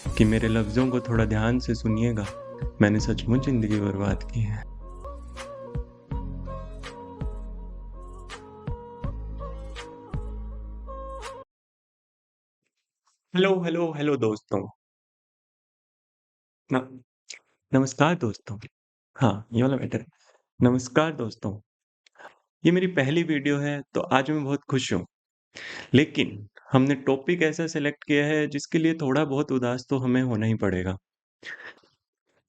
कि मेरे लफ्ज़ों को थोड़ा ध्यान से सुनिएगा, मैंने सचमुच ज़िंदगी बर्बाद की है। हेलो, हेलो, हेलो दोस्तों। न नमस्कार दोस्तों। हाँ, ये वाला बेटर है। नमस्कार दोस्तों, ये मेरी पहली वीडियो है तो आज मैं बहुत खुश हूँ। लेकिन हमने टॉपिक ऐसा सेलेक्ट किया है जिसके लिए थोड़ा बहुत उदास तो हमें होना ही पड़ेगा।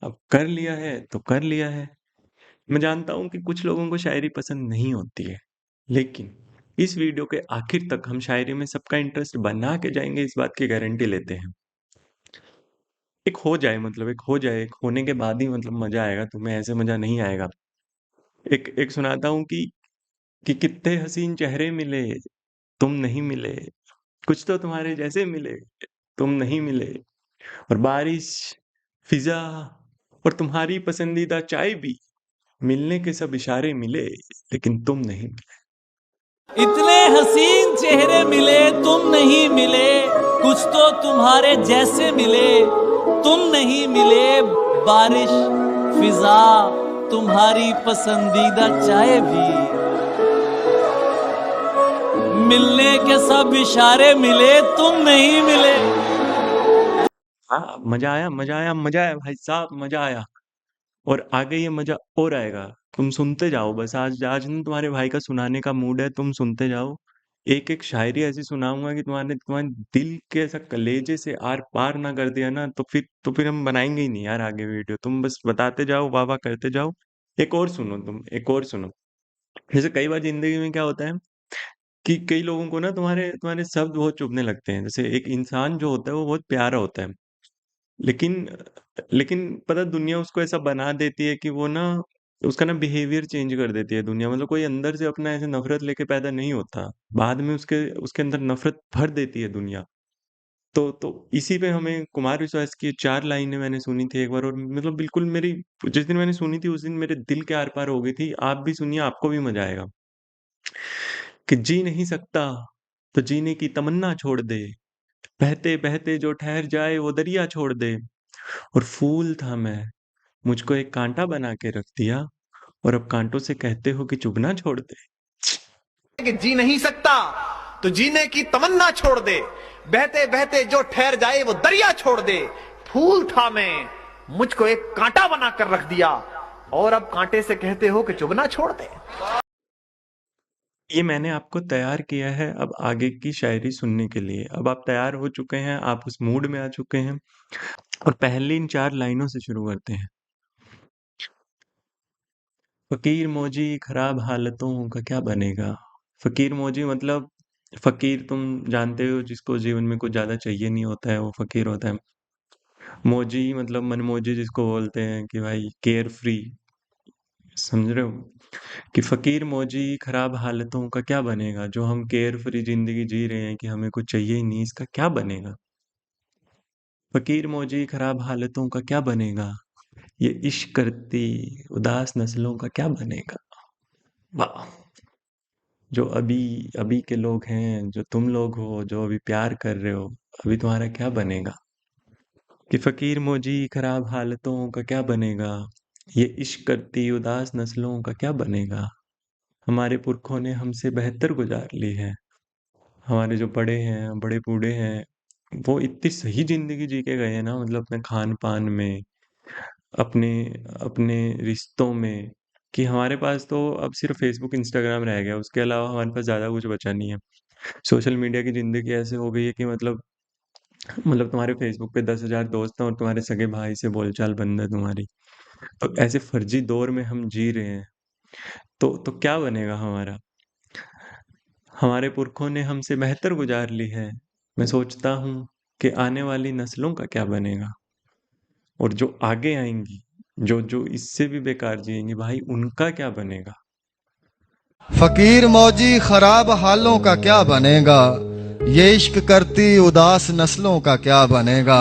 अब कर लिया है तो कर लिया है। मैं जानता हूँ कि कुछ लोगों को शायरी पसंद नहीं होती है, लेकिन इस वीडियो के आखिर तक हम शायरी में सबका इंटरेस्ट बना के जाएंगे, इस बात की गारंटी लेते हैं। एक हो जाए मतलब एक हो जाए, एक होने के बाद ही मतलब मजा आएगा, तुम्हें ऐसे मजा नहीं आएगा। एक एक सुनाता हूँ कि कितने हसीन चेहरे मिले, तुम नहीं मिले। कुछ तो तुम्हारे जैसे मिले, तुम नहीं मिले। और बारिश, फिजा और तुम्हारी पसंदीदा चाय भी, मिलने के सब इशारे मिले, लेकिन तुम नहीं मिले। इतने हसीन चेहरे मिले तुम नहीं मिले, कुछ तो तुम्हारे जैसे मिले, तुम नहीं मिले। बारिश, फिजा, तुम्हारी पसंदीदा चाय भी, मिलने के सब इशारे मिले, तुम नहीं मिले। हाँ, मजा आया, मजा आया, मजा आया भाई साहब, मजा आया। और आगे ये मजा और आएगा। तुम सुनते जाओ बस, आज आज ना तुम्हारे भाई का सुनाने का मूड है, तुम सुनते जाओ। एक एक शायरी ऐसी सुनाऊंगा कि तुम्हारे तुम्हारे दिल के ऐसा कलेजे से आर पार ना कर दिया ना, तो फिर हम बनाएंगे ही नहीं यार आगे वीडियो। तुम बस बताते जाओ, वाह वाह करते जाओ। एक और सुनो, तुम एक और सुनो। जैसे कई बार जिंदगी में क्या होता है कि कई लोगों को ना तुम्हारे तुम्हारे शब्द बहुत चुभने लगते हैं। जैसे एक इंसान जो होता है वो बहुत प्यारा होता है, लेकिन लेकिन पता है दुनिया उसको ऐसा बना देती है कि वो ना उसका ना बिहेवियर चेंज कर देती है दुनिया। मतलब कोई अंदर से अपना ऐसे नफरत लेके पैदा नहीं होता, बाद में उसके उसके अंदर नफरत भर देती है दुनिया। तो इसी पे हमें कुमार विश्वास की 4 लाइनें मैंने सुनी थी एक बार, और मतलब बिल्कुल मेरी, जिस दिन मैंने सुनी थी उस दिन मेरे दिल के आर पार हो गई थी। आप भी सुनिए, आपको भी मजा आएगा। कि जी नहीं सकता तो जीने की तमन्ना छोड़ दे, बहते बहते जो ठहर जाए वो दरिया छोड़ दे। और फूल था मैं, मुझको एक कांटा बना के रख दिया, और अब कांटों से कहते हो कि चुभना छोड़ दे। कि जी नहीं सकता तो जीने की तमन्ना छोड़ दे, बहते बहते जो ठहर जाए वो दरिया छोड़ दे। फूल था मैं, मुझको एक कांटा बनाकर रख दिया, और अब कांटे से कहते हो कि चुभना छोड़ दे। ये मैंने आपको तैयार किया है अब आगे की शायरी सुनने के लिए। अब आप तैयार हो चुके हैं, आप उस मूड में आ चुके हैं, और पहली इन 4 लाइनों से शुरू करते हैं। फकीर मौजी खराब हालतों का क्या बनेगा। फकीर मौजी मतलब फकीर, तुम जानते हो जिसको जीवन में कुछ ज्यादा चाहिए नहीं होता है वो फकीर होता है। मौजी मतलब मनमौजी जिसको बोलते हैं कि भाई केयर फ्री, समझ रहे हो। कि फकीर मौजी खराब हालतों का क्या बनेगा, जो हम केयर फ्री जिंदगी जी रहे हैं कि हमें कुछ चाहिए ही नहीं, इसका क्या बनेगा। फकीर मौजी खराब हालतों का क्या बनेगा, ये इश्क करती उदास नस्लों का क्या बनेगा। वाह। जो अभी अभी के लोग हैं, जो तुम लोग हो, जो अभी प्यार कर रहे हो, अभी तुम्हारा क्या बनेगा। कि फकीर मौजी खराब हालतों का क्या बनेगा, ये इश्क करती उदास नस्लों का क्या बनेगा। हमारे पुरखों ने हमसे बेहतर गुजार ली है। हमारे जो बड़े हैं, बड़े बूढ़े हैं, वो इतनी सही जिंदगी जी के गए हैं ना, मतलब अपने खान पान में, अपने अपने रिश्तों में, कि हमारे पास तो अब सिर्फ फेसबुक इंस्टाग्राम रह गया, उसके अलावा हमारे पास ज्यादा कुछ बचा नहीं है। सोशल मीडिया की जिंदगी ऐसे हो गई है कि मतलब तुम्हारे फेसबुक पे 10,000 दोस्त हैं और तुम्हारे सगे भाई से बोलचाल बंद है तुम्हारी। तो ऐसे फर्जी दौर में हम जी रहे हैं। तो क्या बनेगा हमारा। हमारे पुरखों ने हमसे बेहतर गुजार ली है। मैं सोचता हूँ कि आने वाली नस्लों का क्या बनेगा, और जो आगे आएंगी, जो जो इससे भी बेकार जिएंगी भाई, उनका क्या बनेगा। फकीर मौजी खराब हालों का क्या बनेगा, ये इश्क करती उदास नस्लों का क्या बनेगा।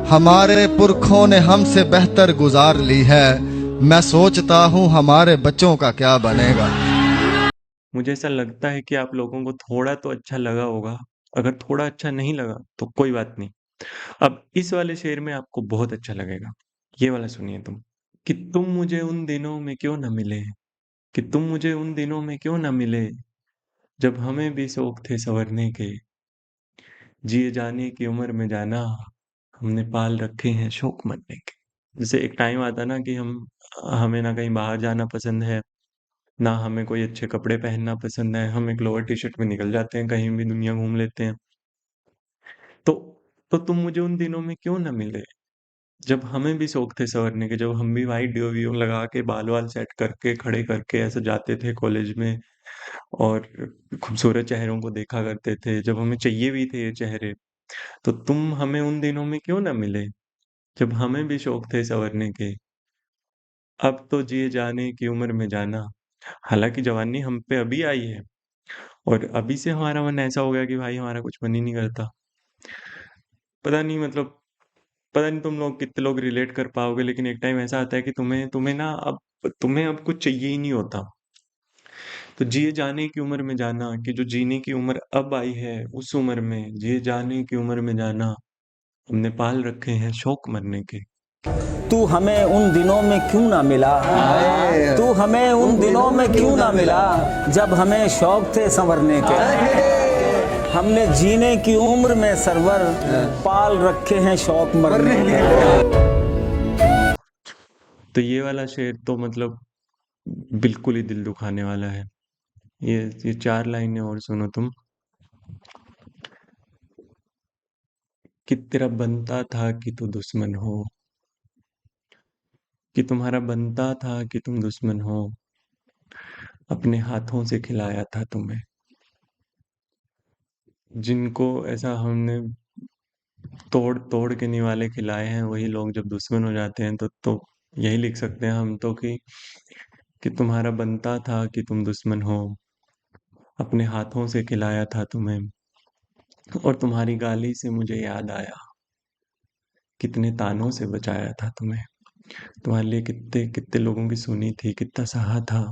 हमारे पुरखों ने हमसे बेहतर गुजार ली है, मैं सोचता हूँ हमारे बच्चों का क्या बनेगा। मुझे ऐसा लगता है कि आप लोगों को थोड़ा तो अच्छा लगा होगा। अगर थोड़ा अच्छा नहीं लगा तो कोई बात नहीं, अब इस वाले शेर में आपको बहुत अच्छा लगेगा। ये वाला सुनिए तुम। कि तुम मुझे उन दिनों में क्यों न मिले, कि तुम मुझे उन दिनों में क्यों न मिले, जब हमें भी शौक थे संवरने के, जिए जाने की उम्र में जाना, हमने पाल रखे हैं शौक मरने के। जैसे एक टाइम आता है ना कि हमें ना कहीं बाहर जाना पसंद है, ना हमें कोई अच्छे कपड़े पहनना पसंद है, हम एक लोअर टी-शर्ट में निकल जाते हैं, कहीं भी दुनिया घूम लेते हैं। तो तुम मुझे उन दिनों में क्यों ना मिले, जब हमें भी शौक थे संवरने के, जब हम भी व्हाइट डियो-वियो लगा के बाल-वाल सेट करके, खड़े करके ऐसे जाते थे कॉलेज में और खूबसूरत चेहरों को देखा करते थे, जब हमें चाहिए भी थे ये चेहरे। तो तुम हमें उन दिनों में क्यों ना मिले, जब हमें भी शौक थे संवरने के। अब तो जिए जाने की उम्र में जाना, हालाँकि जवानी हम पे अभी आई है और अभी से हमारा मन ऐसा हो गया कि भाई हमारा कुछ मन ही नहीं करता। पता नहीं मतलब पता नहीं तुम लोग कितने लोग रिलेट कर पाओगे, लेकिन एक टाइम ऐसा आता है कि तुम्हें अब कुछ चाहिए ही नहीं होता। तो जिए जाने की उम्र में जाना, कि जो जीने की उम्र अब आई है, उस उम्र में जिए जाने की उम्र में जाना, हमने पाल रखे हैं शौक मरने के। तू हमें उन दिनों में क्यों ना मिला, तू हमें उन दिनों में क्यों ना मिला, जब हमें शौक थे संवरने के, हमने जीने की उम्र में सरवर पाल रखे हैं शौक मरने के। तो ये वाला शेर तो मतलब बिल्कुल ही दिल दुखाने वाला है। ये 4 लाइनें और सुनो तुम। कि तेरा बनता था कि तू दुश्मन हो, कि तुम्हारा बनता था कि तुम दुश्मन हो, अपने हाथों से खिलाया था तुम्हें। जिनको ऐसा हमने तोड़ तोड़ के निवाले खिलाए हैं, वही लोग जब दुश्मन हो जाते हैं तो यही लिख सकते हैं हम तो कि तुम्हारा बनता था कि तुम दुश्मन हो, अपने हाथों से खिलाया था तुम्हें, और तुम्हारी गाली से मुझे याद आया, कितने तानों से बचाया था तुम्हें। तुम्हारे लिए कितने कितने लोगों की सुनी थी, कितना सहा था,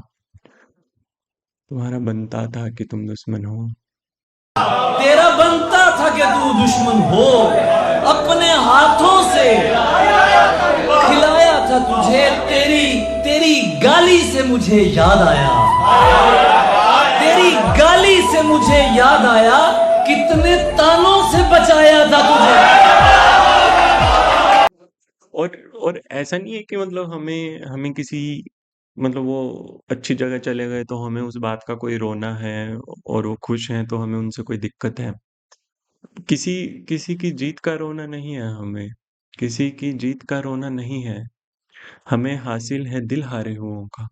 तुम्हारा बनता था कि तुम दुश्मन हो। तेरा बनता था कि तू दुश्मन हो, अपने हाथों से खिलाया था तुझे, तेरी गाली से मुझे याद आया, तेरी गाली से मुझे याद आया, कितने तानों से बचाया था तुझे। और ऐसा नहीं है कि मतलब हमें किसी मतलब वो अच्छी जगह चले गए तो हमें उस बात का कोई रोना है, और वो खुश हैं तो हमें उनसे कोई दिक्कत है। किसी किसी की जीत का रोना नहीं है हमें, किसी की जीत का रोना नहीं है, हमें हासिल है दिल हारे हुओं का।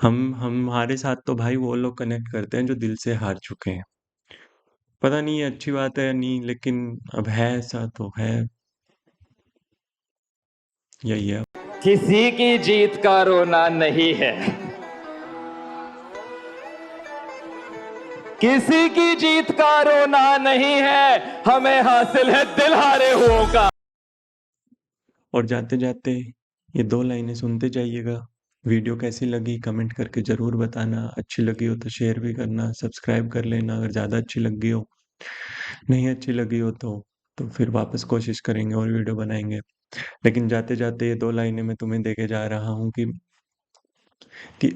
हम हमारे साथ तो भाई वो लोग कनेक्ट करते हैं जो दिल से हार चुके हैं। पता नहीं ये अच्छी बात है या नहीं, लेकिन अब है ऐसा तो है, यही है। किसी की जीत का रोना नहीं है, किसी की जीत का रोना नहीं है, हमें हासिल है दिल हारे हुओं का। और जाते जाते ये 2 लाइनें सुनते जाइएगा। वीडियो कैसी लगी कमेंट करके ज़रूर बताना, अच्छी लगी हो तो शेयर भी करना, सब्सक्राइब कर लेना अगर ज़्यादा अच्छी लगी हो, नहीं अच्छी लगी हो तो फिर वापस कोशिश करेंगे और वीडियो बनाएंगे। लेकिन जाते जाते ये 2 लाइनें मैं तुम्हें देके जा रहा हूँ कि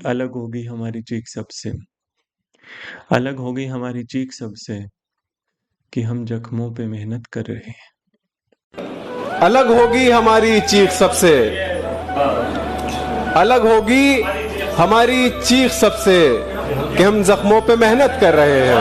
अलग होगी हमारी चीख सबसे, अलग होगी हमारी चीख सबसे, कि हम जख्मों पे मेहनत कर रहे हैं। अलग होगी हमारी चीख सबसे, अलग होगी हमारी चीख सबसे, कि हम जख्मों पे मेहनत कर रहे हैं।